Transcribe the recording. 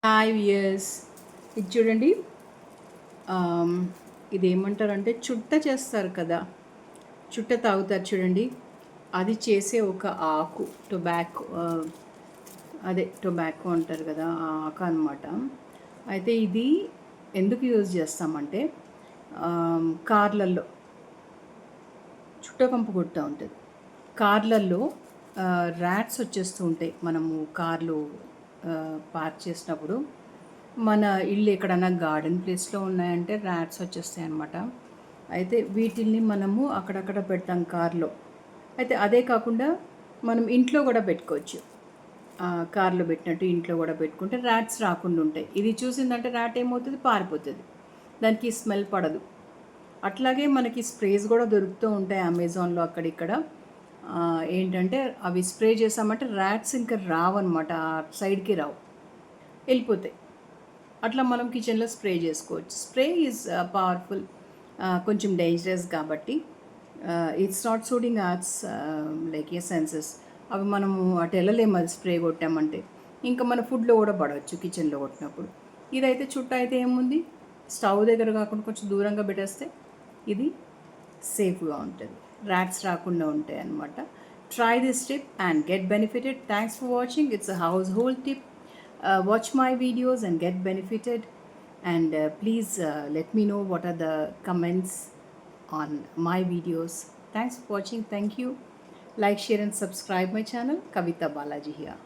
5 years ఇది చూడండి. ఇది ఏమంటారంటే చుట్ట చేస్తారు కదా, చుట్ట తాగుతారు చూడండి. అది చేసే ఒక ఆకు టొబాకో, అదే టొబాకో అంటారు కదా, ఆ ఆకు అనమాట. అయితే ఇది ఎందుకు యూజ్ చేస్తామంటే కార్లల్లో చుట్టకంపు కొడుతూ ఉంటుంది. కార్లల్లో ర్యాట్స్ వచ్చేస్తూ ఉంటాయి. మనము కార్లు పార్క్ చేసినప్పుడు మన ఇల్లు ఎక్కడన్నా గార్డెన్ ప్లేస్లో ఉన్నాయంటే ర్యాట్స్ వచ్చేస్తాయి అన్నమాట. అయితే వీటిల్ని మనము అక్కడక్కడ పెడతాం కార్లో. అయితే అదే కాకుండా మనం ఇంట్లో కూడా పెట్టుకోవచ్చు. కార్లో పెట్టినట్టు ఇంట్లో కూడా పెట్టుకుంటే ర్యాట్స్ రాకుండా ఉంటాయి. ఇది చూసిందంటే ర్యాట్ ఏమవుతుంది, పారిపోతుంది, దానికి స్మెల్ పడదు. అట్లాగే మనకి స్ప్రేస్ కూడా దొరుకుతూ ఉంటాయి అమెజాన్లో అక్కడిక్కడ. ఏంటంటే అవి స్ప్రే చేసామంటే ర్యాట్స్ ఇంకా రావన్నమాట, ఆ సైడ్కి రావు, వెళ్ళిపోతాయి. అట్లా మనం కిచెన్లో స్ప్రే చేసుకోవచ్చు. స్ప్రే ఈజ్ పవర్ఫుల్, కొంచెం డేంజరస్ కాబట్టి it's not suiting arts like a senses. అవి మనము అటు వెళ్ళలేము, అది స్ప్రే కొట్టామంటే. ఇంకా మన ఫుడ్లో కూడా పడవచ్చు కిచెన్లో కొట్టినప్పుడు. ఇదైతే చుట్ట అయితే ఏముంది, స్టవ్ దగ్గర కాకుండా కొంచెం దూరంగా పెట్టేస్తే ఇది సేఫ్గా ఉంటుంది, ర్యాట్స్ రాకుండా ఉంటాయి అన్నమాట. Try this tip and get benefited. Thanks for watching. It's a house hold tip. Watch my videos and get benefited, and please let me know what are the comments on my videos. Thanks for watching. Thank you. Like, share and subscribe my channel. Kavita Balaji here.